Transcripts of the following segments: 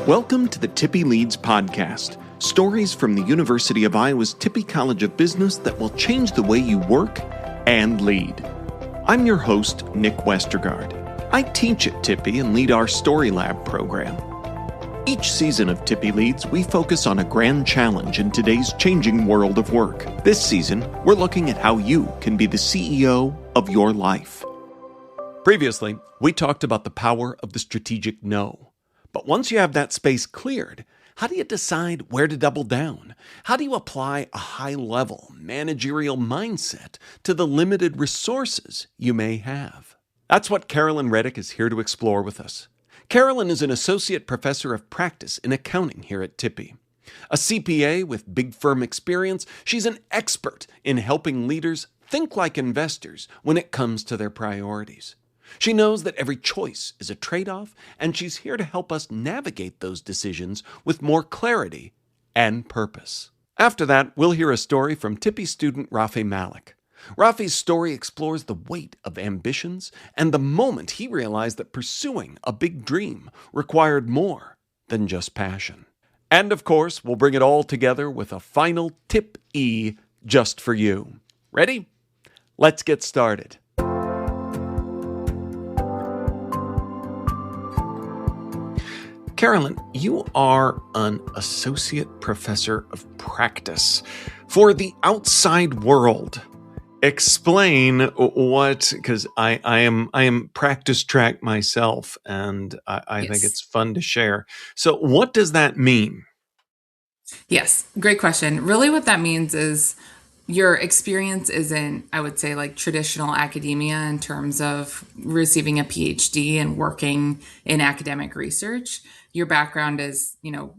Welcome to the Tippie Leads podcast, stories from the University of Iowa's Tippie College of Business that will change the way you work and lead. I'm your host, Nick Westergaard. I teach at Tippie and lead our Story Lab program. Each season of Tippie Leads, we focus on a grand challenge in today's changing world of work. This season, we're looking at how you can be the CEO of your life. Previously, we talked about the power of the strategic no. But once you have that space cleared, how do you decide where to double down? How do you apply a high-level managerial mindset to the limited resources you may have? That's what Carolyn Reddick is here to explore with us. Carolyn is an associate professor of practice in accounting here at Tippie. A CPA with big firm experience, she's an expert in helping leaders think like investors when it comes to their priorities. She knows that every choice is a trade-off, and she's here to help us navigate those decisions with more clarity and purpose. After that, we'll hear a story from Tippie student Raffay Malik. Raffay's story explores the weight of ambitions and the moment he realized that pursuing a big dream required more than just passion. And of course, we'll bring it all together with a final Tip E just for you. Ready? Let's get started. Carolyn, you are an associate professor of practice. For the outside world, explain what, because I am practice track myself, and I think it's fun to share. So what does that mean? Yes, great question. Really what that means is your experience isn't, I would say, like traditional academia in terms of receiving a PhD and working in academic research. Your background is,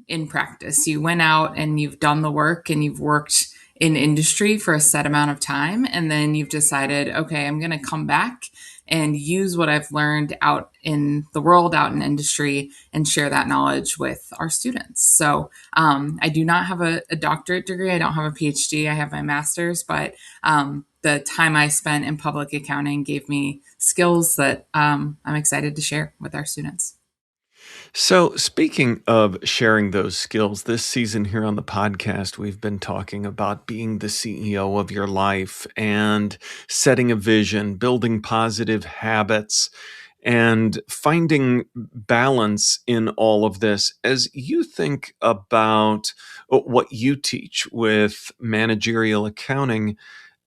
in practice. You went out and you've done the work and you've worked in industry for a set amount of time. And then you've decided, okay, I'm going to come back and use what I've learned out in the world, out in industry, and share that knowledge with our students. So I do not have a doctorate degree. I don't have a PhD. I have my master's, but the time I spent in public accounting gave me skills that I'm excited to share with our students. So speaking of sharing those skills, this season here on the podcast, we've been talking about being the CEO of your life and setting a vision, building positive habits, and finding balance in all of this. As you think about what you teach with managerial accounting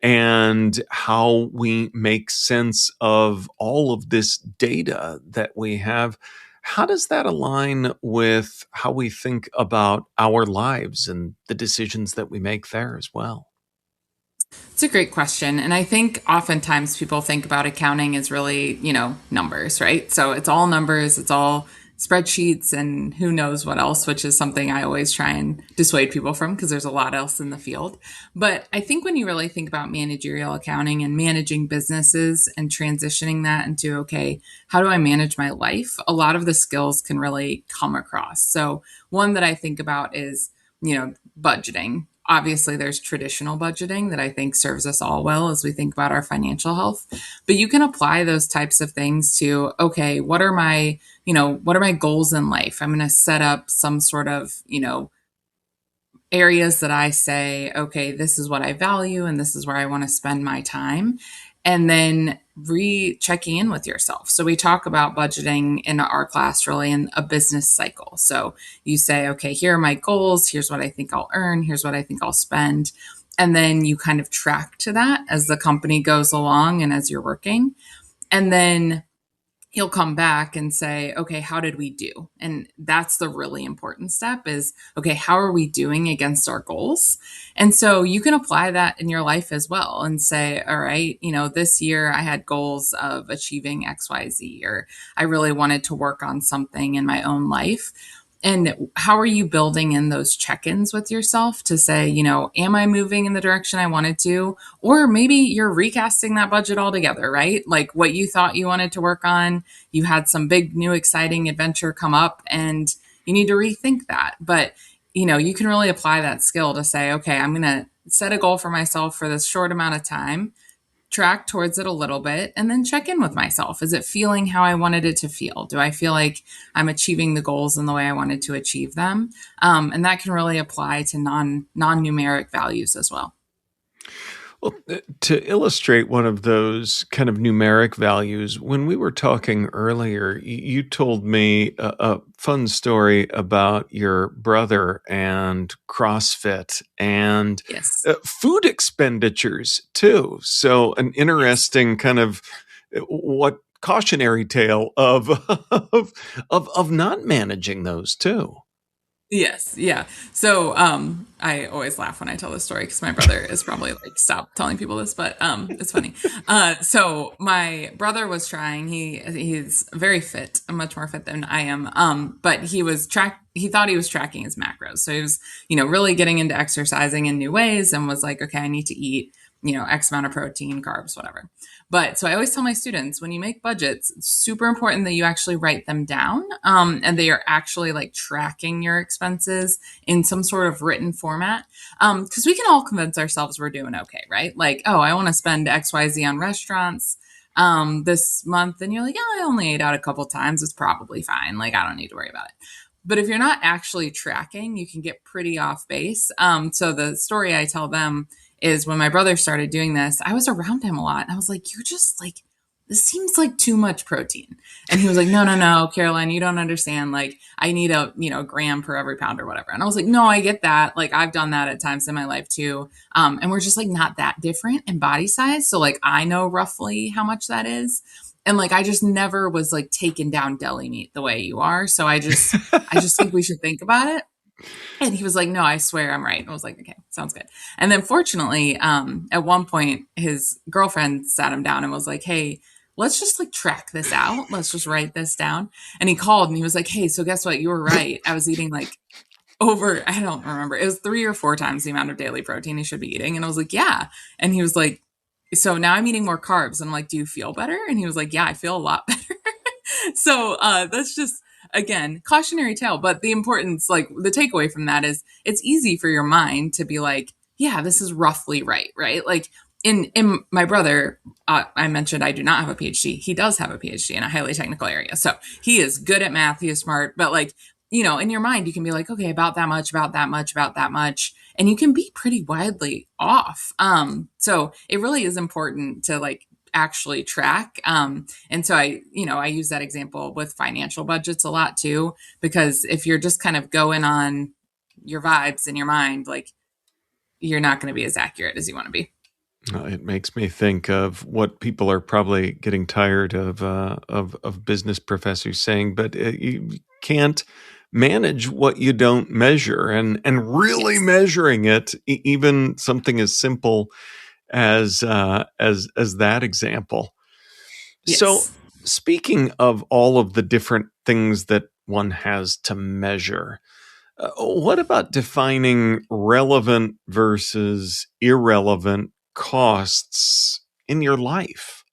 and how we make sense of all of this data that we have, how does that align with how we think about our lives and the decisions that we make there as well? It's a great question. And I think oftentimes people think about accounting as really, numbers, right? So it's all numbers, it's all spreadsheets and who knows what else, which is something I always try and dissuade people from because there's a lot else in the field. But I think when you really think about managerial accounting and managing businesses and transitioning that into, okay, how do I manage my life? A lot of the skills can really come across. So one that I think about is, budgeting. Obviously, there's traditional budgeting that I think serves us all well as we think about our financial health. But you can apply those types of things to, okay, what are my goals in life? I'm going to set up some sort of, areas that I say, okay, this is what I value and this is where I want to spend my time. And then checking in with yourself. So we talk about budgeting in our class really in a business cycle. So you say, okay, here are my goals. Here's what I think I'll earn. Here's what I think I'll spend. And then you kind of track to that as the company goes along and as you're working. And then he'll come back and say, okay, how did we do? And that's the really important step is, okay, how are we doing against our goals? And so you can apply that in your life as well and say, all right, this year I had goals of achieving XYZ, or I really wanted to work on something in my own life. And how are you building in those check-ins with yourself to say, am I moving in the direction I wanted to? Or maybe you're recasting that budget altogether, right? Like what you thought you wanted to work on, you had some big new exciting adventure come up and you need to rethink that. But, you can really apply that skill to say, okay, I'm going to set a goal for myself for this short amount of time. track towards it a little bit, and then check in with myself. Is it feeling how I wanted it to feel? Do I feel like I'm achieving the goals in the way I wanted to achieve them? And that can really apply to non-numeric values as well. Well, to illustrate one of those kind of numeric values, when we were talking earlier, you told me a fun story about your brother and CrossFit and Yes. food expenditures too. So, an Yes. interesting kind of what cautionary tale of of not managing those too. Yes, yeah. So, I always laugh when I tell this story because my brother is probably like, "Stop telling people this," but it's funny. So my brother was trying. He's very fit, much more fit than I am. But he thought he was tracking his macros. So he was, really getting into exercising in new ways and was like, "Okay, I need to eat, X amount of protein, carbs, whatever." But so I always tell my students, when you make budgets, it's super important that you actually write them down, and they are actually like tracking your expenses in some sort of written format. Because we can all convince ourselves we're doing okay, right? Like, oh, I want to spend XYZ on restaurants this month. And you're like, yeah, I only ate out a couple times. It's probably fine. Like, I don't need to worry about it. But if you're not actually tracking, you can get pretty off base. So the story I tell them is when my brother started doing this, I was around him a lot. And I was like, you're just like, this seems like too much protein. And he was like, no, no, no, Caroline, you don't understand. Like, I need a, gram per every pound or whatever. And I was like, no, I get that. Like, I've done that at times in my life too. And we're just like not that different in body size. So like, I know roughly how much that is. And like, I just never was like taken down deli meat the way you are. So I just think we should think about it. And he was like, no, I swear I'm right. And I was like, okay, sounds good. And then fortunately, at one point, his girlfriend sat him down and was like, hey, let's just like track this out. Let's just write this down. And he called and he was like, hey, so guess what? You were right. I was eating like over, I don't remember. It was 3 or 4 times the amount of daily protein he should be eating. And I was like, yeah. And he was like, so now I'm eating more carbs. And I'm like, do you feel better? And he was like, yeah, I feel a lot better. So that's just, again, cautionary tale. But the importance, like the takeaway from that is it's easy for your mind to be like, yeah, this is roughly right, right? Like in my brother, I mentioned I do not have a PhD. He does have a PhD in a highly technical area. So he is good at math. He is smart, but like, in your mind, you can be like, okay, about that much, about that much, about that much. And you can be pretty widely off. So it really is important to like actually track. And so I use that example with financial budgets a lot too, because if you're just kind of going on your vibes in your mind, like you're not going to be as accurate as you want to be. It makes me think of what people are probably getting tired of business professors saying, but you can't manage what you don't measure, and really Yes. measuring it, even something as simple as that example. So, Yes. speaking of all of the different things that one has to measure, what about defining relevant versus irrelevant costs in your life?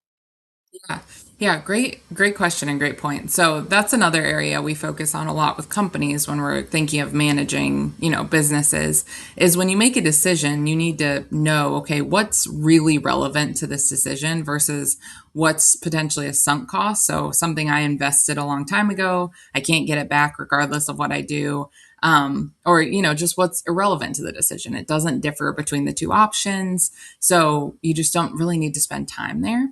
Yeah. Yeah, great question and great point. So that's another area we focus on a lot with companies when we're thinking of managing, businesses, is when you make a decision, you need to know, okay, what's really relevant to this decision versus what's potentially a sunk cost. So something I invested a long time ago, I can't get it back regardless of what I do. Or, just what's irrelevant to the decision. It doesn't differ between the two options. So you just don't really need to spend time there.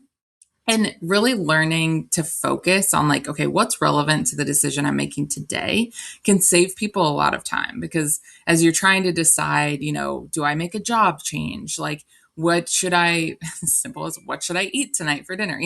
And really learning to focus on like, okay, what's relevant to the decision I'm making today can save people a lot of time, because as you're trying to decide, do I make a job change? Like, what should I, as simple as what should I eat tonight for dinner?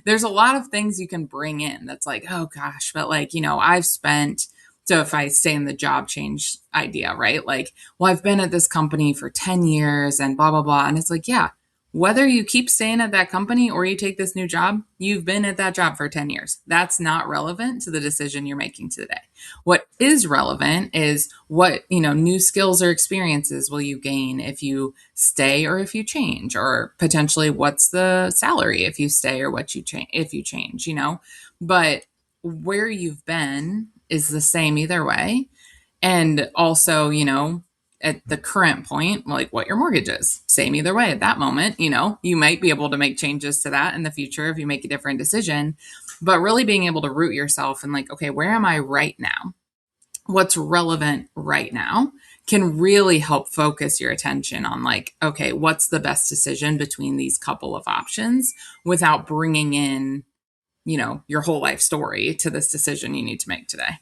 There's a lot of things you can bring in that's like, oh gosh, but like, I've spent, so if I stay in the job change idea, right? Like, well, I've been at this company for 10 years and blah, blah, blah. And it's like, yeah, whether you keep staying at that company or you take this new job, you've been at that job for 10 years. That's not relevant to the decision you're making today. What is relevant is what, new skills or experiences will you gain if you stay or if you change, or potentially what's the salary if you stay or what you change if you change. But where you've been is the same either way. And also, at the current point, like what your mortgage is. Same either way at that moment. You might be able to make changes to that in the future if you make a different decision, but really being able to root yourself and like, okay, where am I right now? What's relevant right now can really help focus your attention on like, okay, what's the best decision between these couple of options without bringing in, your whole life story to this decision you need to make today.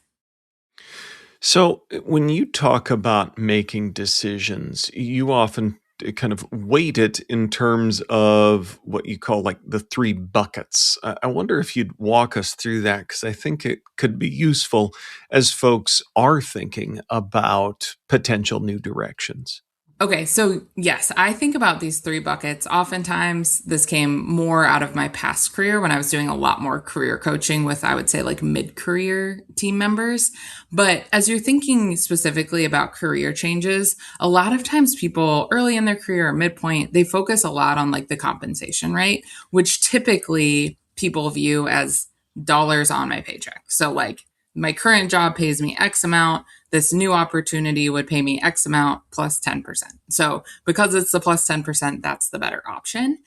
So, when you talk about making decisions, you often kind of weight it in terms of what you call like the three buckets. I wonder if you'd walk us through that because I think it could be useful as folks are thinking about potential new directions. Okay, so yes, I think about these three buckets. Oftentimes, this came more out of my past career when I was doing a lot more career coaching with, I would say, like mid career team members. But as you're thinking specifically about career changes, a lot of times people early in their career or midpoint, they focus a lot on like the compensation, right? Which typically people view as dollars on my paycheck. So, like, my current job pays me X amount. This new opportunity would pay me X amount plus 10%. So because it's the plus 10%, that's the better option.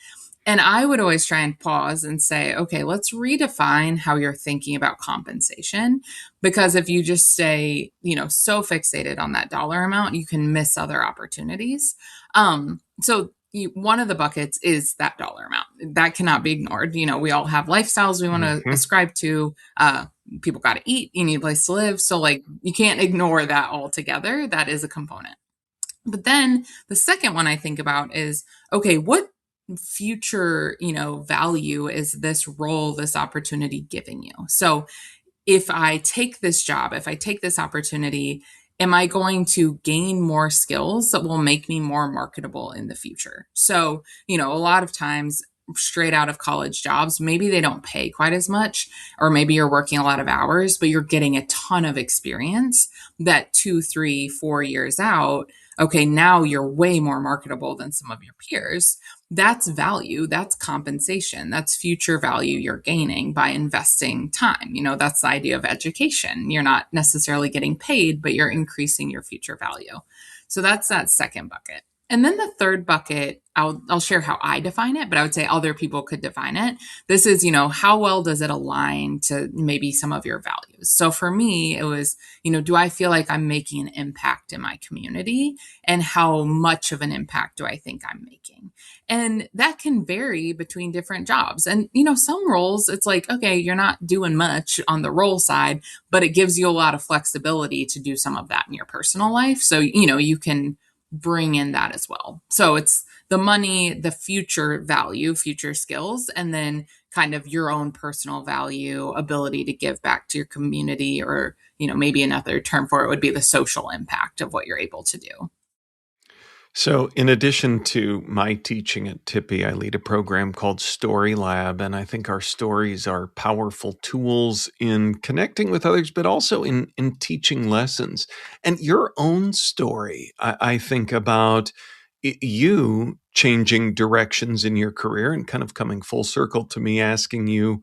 And I would always try and pause and say, okay, let's redefine how you're thinking about compensation. Because if you just stay, so fixated on that dollar amount, you can miss other opportunities. One of the buckets is that dollar amount. That cannot be ignored. We all have lifestyles we want to ascribe to. People got to eat. You need a place to live. So like you can't ignore that altogether. That is a component. But then the second one I think about is, okay, what future, value is this role, this opportunity giving you? So if I take this job, if I take this opportunity, am I going to gain more skills that will make me more marketable in the future? So, a lot of times straight out of college jobs, maybe they don't pay quite as much, or maybe you're working a lot of hours, but you're getting a ton of experience that 2, 3, 4 years out. Okay, now you're way more marketable than some of your peers. That's value. That's compensation. That's future value you're gaining by investing time. That's the idea of education. You're not necessarily getting paid, but you're increasing your future value. So that's that second bucket. And then the third bucket, I'll share how I define it, but I would say other people could define it. This is, how well does it align to maybe some of your values? So for me, it was, do I feel like I'm making an impact in my community? And how much of an impact do I think I'm making? And that can vary between different jobs. And, some roles, it's like, okay, you're not doing much on the role side, but it gives you a lot of flexibility to do some of that in your personal life. So, you can bring in that as well. So it's the money, the future value, future skills, and then kind of your own personal value, ability to give back to your community, or, maybe another term for it would be the social impact of what you're able to do. So, in addition to my teaching at Tippie, I lead a program called Story Lab, and I think our stories are powerful tools in connecting with others, but also in teaching lessons. And your own story, I think about you changing directions in your career and kind of coming full circle to me asking you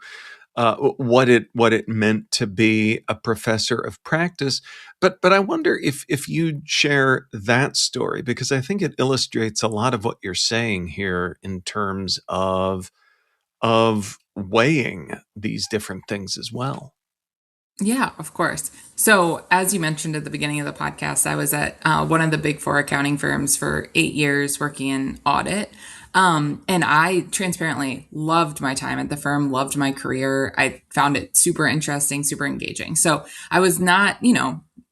what it meant to be a professor of practice. But I wonder if you'd share that story, because I think it illustrates a lot of what you're saying here in terms of weighing these different things as well. Yeah, of course. So, as you mentioned at the beginning of the podcast, I was at one of the big four accounting firms for 8 years working in audit. And I transparently loved my time at the firm, loved my career. I found it super interesting, super engaging. So I was not,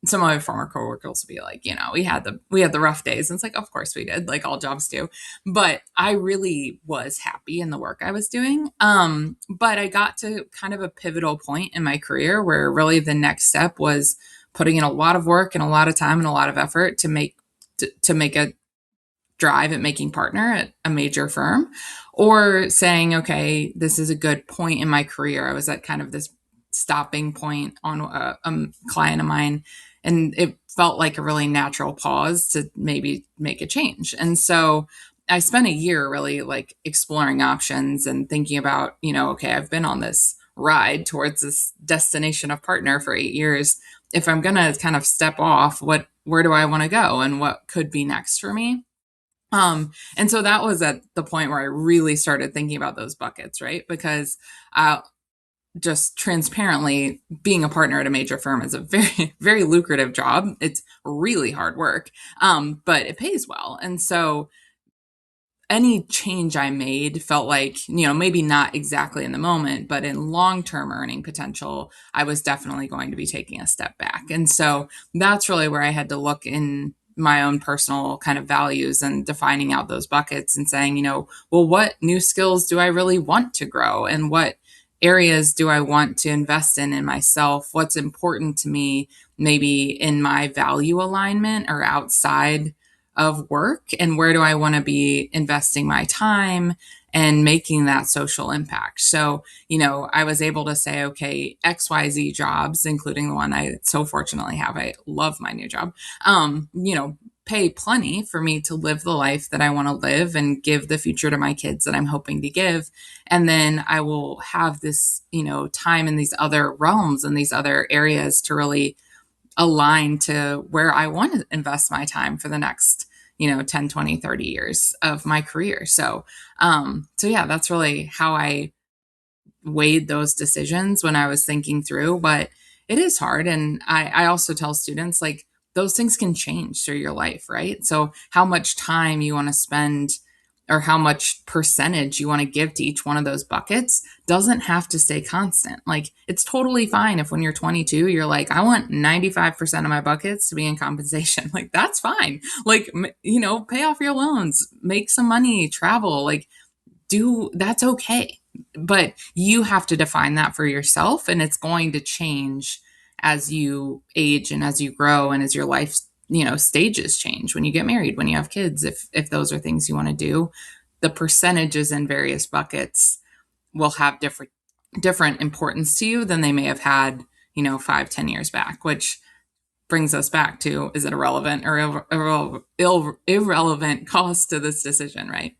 some of my former coworkers would be like, we had the rough days. And it's like, of course we did, like all jobs do. But I really was happy in the work I was doing. But I got to kind of a pivotal point in my career where really the next step was putting in a lot of work and a lot of time and a lot of effort to make a drive at making partner at a major firm, or saying, okay, this is a good point in my career. I was at kind of this stopping point on a client of mine, and it felt like a really natural pause to maybe make a change. And so I spent a year really like exploring options and thinking about, okay, I've been on this ride towards this destination of partner for 8 years. if I'm going to kind of step off, where do I want to go and what could be next for me? And so that was at the point where I really started thinking about those buckets, right? Because just transparently, being a partner at a major firm is a very, very lucrative job. It's really hard work, but it pays well. And so any change I made felt like, maybe not exactly in the moment, but in long-term earning potential, I was definitely going to be taking a step back. And so that's really where I had to look in my own personal kind of values and defining out those buckets and saying, well, what new skills do I really want to grow? And what areas do I want to invest in myself? What's important to me, maybe in my value alignment or outside of work, and where do I want to be investing my time and making that social impact. So, I was able to say, okay, XYZ jobs, including the one I so fortunately have. I love my new job. Pay plenty for me to live the life that I want to live and give the future to my kids that I'm hoping to give. And then I will have this, time in these other realms and these other areas to really align to where I want to invest my time for the next, 10, 20, 30 years of my career. So yeah, that's really how I weighed those decisions when I was thinking through, but it is hard. And I also tell students, like, those things can change through your life, right? So how much time you want to spend or how much percentage you want to give to each one of those buckets doesn't have to stay constant. Like, it's totally fine if when you're 22, you're like, I want 95% of my buckets to be in compensation. Like, that's fine. Like, pay off your loans, make some money, travel, like, that's okay. But you have to define that for yourself, and it's going to change as you age and as you grow and as your life stages change. When you get married, when you have kids, if those are things you want to do, the percentages in various buckets will have different importance to you than they may have had 5-10 years back, which brings us back to, is it a relevant or irrelevant cost to this decision, right?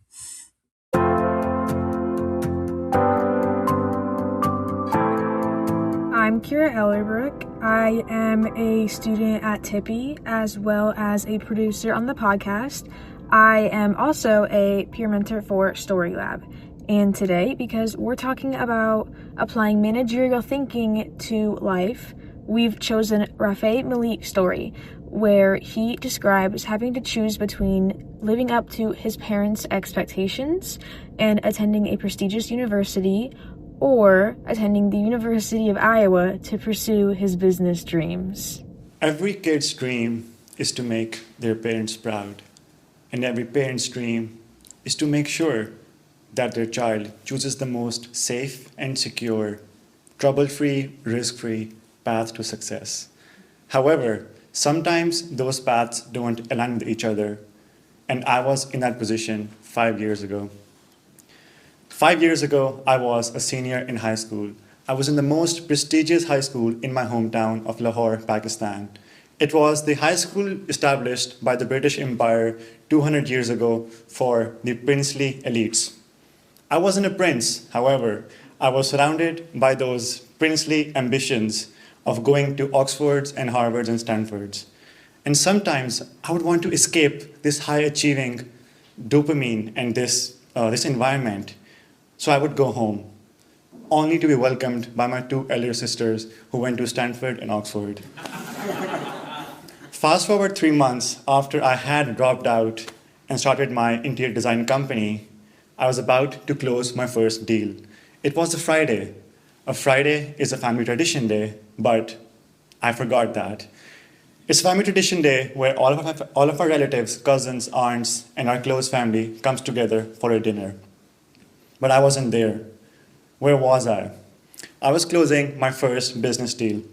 I'm Kira Ellerbrook. I am a student at Tippie as well as a producer on the podcast. I am also a peer mentor for Story Lab. And today, because we're talking about applying managerial thinking to life, we've chosen Raffay Malik's story, where he describes having to choose between living up to his parents' expectations and attending a prestigious university, or attending the University of Iowa to pursue his business dreams. Every kid's dream is to make their parents proud, and every parent's dream is to make sure that their child chooses the most safe and secure, trouble-free, risk-free path to success. However, sometimes those paths don't align with each other, and I was in that position 5 years ago. 5 years ago, I was a senior in high school. I was in the most prestigious high school in my hometown of Lahore, Pakistan. It was the high school established by the British Empire 200 years ago for the princely elites. I wasn't a prince, however. I was surrounded by those princely ambitions of going to Oxfords and Harvards and Stanfords. And sometimes I would want to escape this high-achieving dopamine and this environment. So I would go home, only to be welcomed by my two elder sisters who went to Stanford and Oxford. Fast forward 3 months after I had dropped out and started my interior design company, I was about to close my first deal. It was a Friday. A Friday is a family tradition day, but I forgot that. It's family tradition day where all of our relatives, cousins, aunts, and our close family comes together for a dinner. But I wasn't there. Where was I? I was closing my first business deal.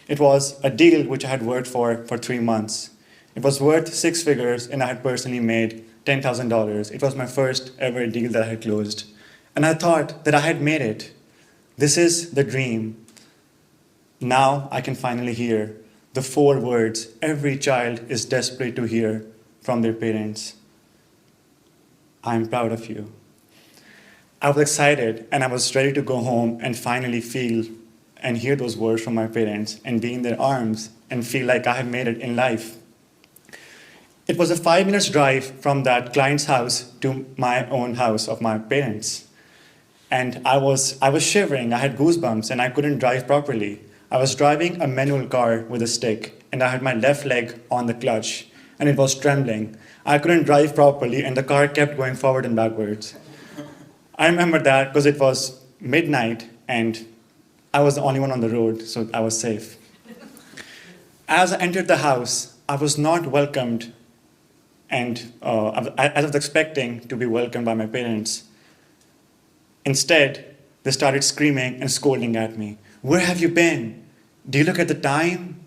It was a deal which I had worked for 3 months. It was worth 6 figures, and I had personally made $10,000. It was my first ever deal that I had closed. And I thought that I had made it. This is the dream. Now I can finally hear the 4 words every child is desperate to hear from their parents. I'm proud of you. I was excited and I was ready to go home and finally feel and hear those words from my parents and be in their arms and feel like I have made it in life. It was a 5 minutes drive from that client's house to my own house of my parents. And I was shivering, I had goosebumps, and I couldn't drive properly. I was driving a manual car with a stick, and I had my left leg on the clutch, and it was trembling. I couldn't drive properly, and the car kept going forward and backwards. I remember that because it was midnight, and I was the only one on the road, so I was safe. As I entered the house, I was not welcomed, and I was expecting to be welcomed by my parents. Instead, they started screaming and scolding at me. Where have you been? Do you look at the time?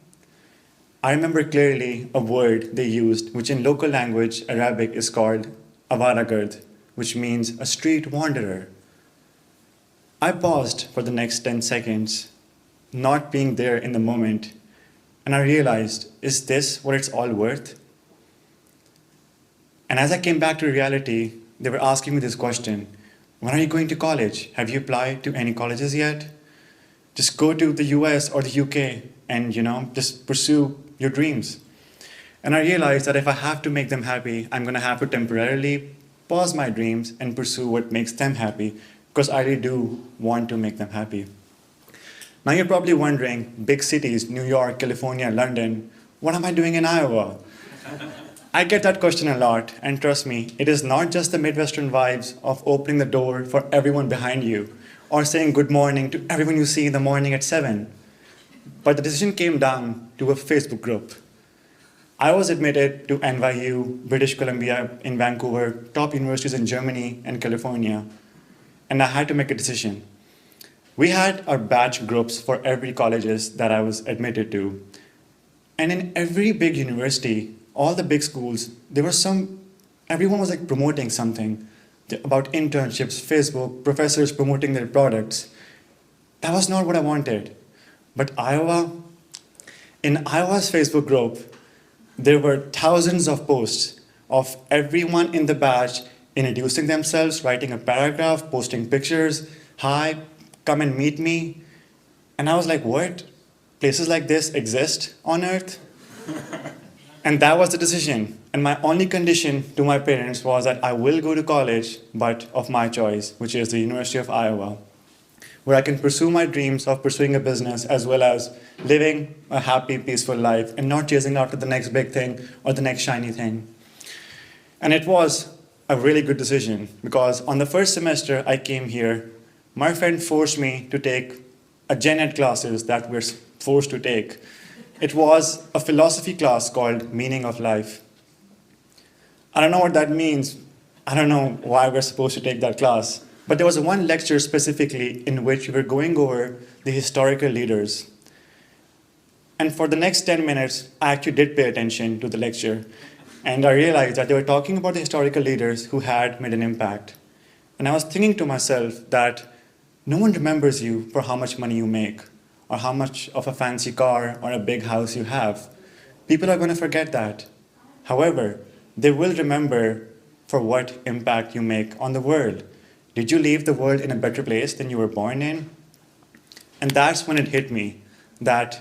I remember clearly a word they used, which in local language, Arabic, is called avaragard, which means a street wanderer. I paused for the next 10 seconds, not being there in the moment, and I realized, is this what it's all worth? And as I came back to reality, they were asking me this question: when are you going to college? Have you applied to any colleges yet? Just go to the US or the UK and, just pursue your dreams. And I realized that if I have to make them happy, I'm going to have to temporarily pause my dreams and pursue what makes them happy, because I really do want to make them happy. Now you're probably wondering, big cities, New York, California, London, what am I doing in Iowa? I get that question a lot, and trust me, it is not just the Midwestern vibes of opening the door for everyone behind you or saying good morning to everyone you see in the morning at 7. But the decision came down to a Facebook group. I was admitted to NYU, British Columbia in Vancouver, top universities in Germany and California, and I had to make a decision. We had our batch groups for every colleges that I was admitted to. And in every big university, all the big schools, everyone was like promoting something about internships, Facebook, professors promoting their products. That was not what I wanted. But in Iowa's Facebook group, there were thousands of posts of everyone in the batch introducing themselves, writing a paragraph, posting pictures, hi, come and meet me. And I was like, what? Places like this exist on Earth? And that was the decision. And my only condition to my parents was that I will go to college, but of my choice, which is the University of Iowa, where I can pursue my dreams of pursuing a business as well as living a happy, peaceful life and not chasing after the next big thing or the next shiny thing. And it was a really good decision, because on the first semester I came here, my friend forced me to take a gen ed classes that we're forced to take. It was a philosophy class called Meaning of Life. I don't know what that means. I don't know why we're supposed to take that class. But there was one lecture specifically in which we were going over the historical leaders. And for the next 10 minutes, I actually did pay attention to the lecture. And I realized that they were talking about the historical leaders who had made an impact. And I was thinking to myself that no one remembers you for how much money you make, or how much of a fancy car or a big house you have. People are going to forget that. However, they will remember for what impact you make on the world. Did you leave the world in a better place than you were born in? And that's when it hit me that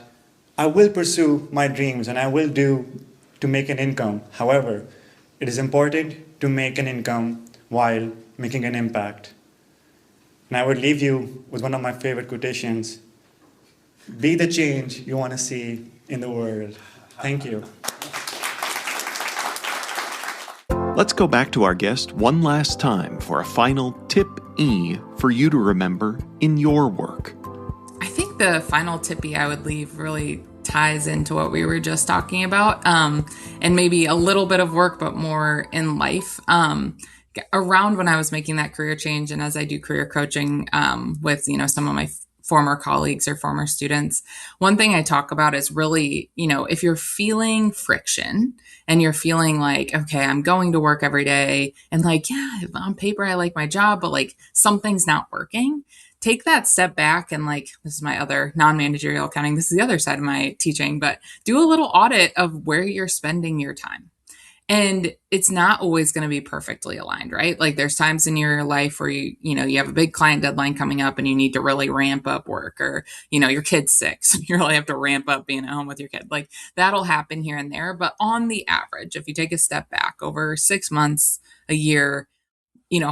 I will pursue my dreams and I will do to make an income. However, it is important to make an income while making an impact. And I would leave you with one of my favorite quotations: be the change you want to see in the world. Thank you. Let's go back to our guest one last time for a final tip E for you to remember in your work. I think the final tippy I would leave really ties into what we were just talking about, and maybe a little bit of work, but more in life. Around when I was making that career change, and as I do career coaching with some of my former colleagues or former students, one thing I talk about is really, if you're feeling friction and you're feeling like, okay, I'm going to work every day and yeah, on paper, I like my job, but something's not working. Take that step back and this is my other non-managerial accounting. This is the other side of my teaching, but do a little audit of where you're spending your time. And it's not always going to be perfectly aligned, right? Like there's times in your life where you have a big client deadline coming up and you need to really ramp up work, or, your kid's sick. So you really have to ramp up being at home with your kid. Like that'll happen here and there. But on the average, if you take a step back over 6 months, a year,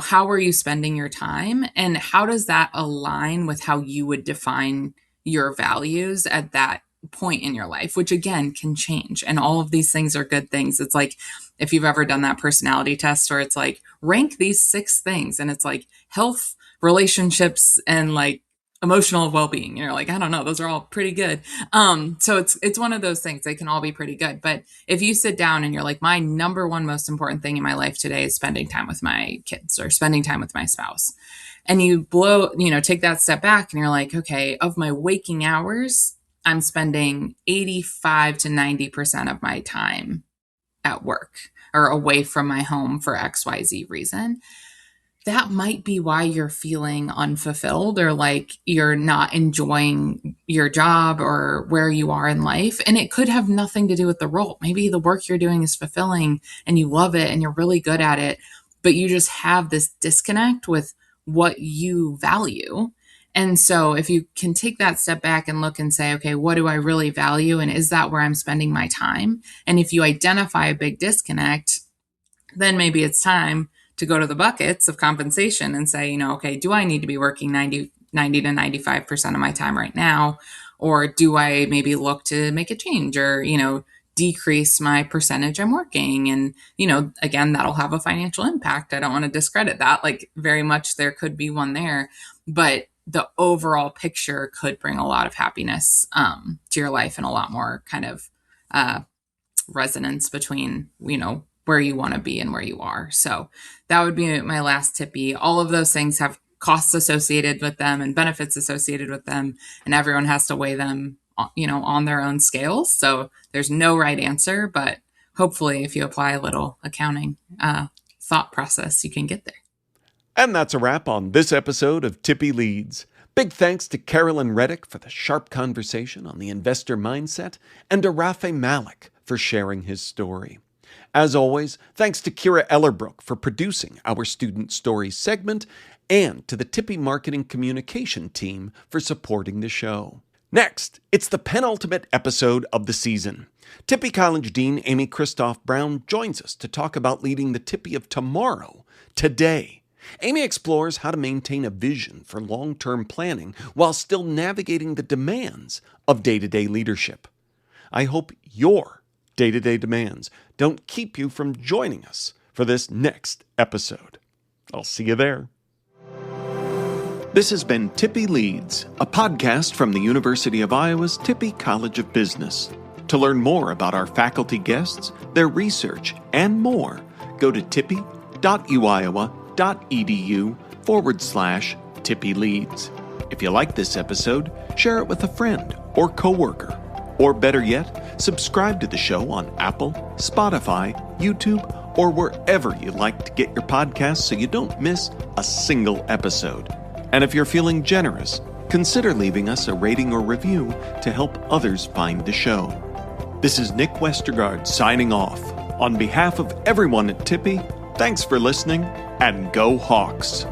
how are you spending your time, and how does that align with how you would define your values at that point in your life, which again can change. And all of these things are good things. It's like, if you've ever done that personality test where it's like, rank these 6 things, and it's like health, relationships, and like emotional well-being. You're like, I don't know, those are all pretty good. So it's one of those things. They can all be pretty good. But if you sit down and you're like, my number one most important thing in my life today is spending time with my kids or spending time with my spouse, and you take that step back and you're like, okay, of my waking hours, I'm spending 85 to 90% of my time at work or away from my home for XYZ reason. That might be why you're feeling unfulfilled, or like you're not enjoying your job or where you are in life. And it could have nothing to do with the role. Maybe the work you're doing is fulfilling and you love it and you're really good at it, but you just have this disconnect with what you value. And so if you can take that step back and look and say, okay, what do I really value? And is that where I'm spending my time? And if you identify a big disconnect, then maybe it's time to go to the buckets of compensation and say, okay, do I need to be working 90 to 95% of my time right now? Or do I maybe look to make a change, or, decrease my percentage I'm working? And, again, that'll have a financial impact. I don't want to discredit that. Like very much there could be one there, but the overall picture could bring a lot of happiness to your life, and a lot more kind of resonance between, where you want to be and where you are. So that would be my last tippy. All of those things have costs associated with them and benefits associated with them, and everyone has to weigh them, on their own scales. So there's no right answer, but hopefully if you apply a little accounting thought process, you can get there. And that's a wrap on this episode of Tippie Leads. Big thanks to Carolyn Reddick for the sharp conversation on the investor mindset, and to Raffay Malik for sharing his story. As always, thanks to Kira Ellerbrook for producing our Student Stories segment, and to the Tippie Marketing Communication team for supporting the show. Next, it's the penultimate episode of the season. Tippie College Dean Amy Christoph Brown joins us to talk about leading the Tippie of tomorrow, today. Amy explores how to maintain a vision for long-term planning while still navigating the demands of day-to-day leadership. I hope your day-to-day demands don't keep you from joining us for this next episode. I'll see you there. This has been Tippie Leads, a podcast from the University of Iowa's Tippie College of Business. To learn more about our faculty guests, their research, and more, go to tippie.uiowa.edu/Tippie Leads. If you like this episode, share it with a friend or coworker. Or better yet, subscribe to the show on Apple, Spotify, YouTube, or wherever you like to get your podcasts so you don't miss a single episode. And if you're feeling generous, consider leaving us a rating or review to help others find the show. This is Nick Westergaard signing off. On behalf of everyone at Tippie, thanks for listening, and go Hawks!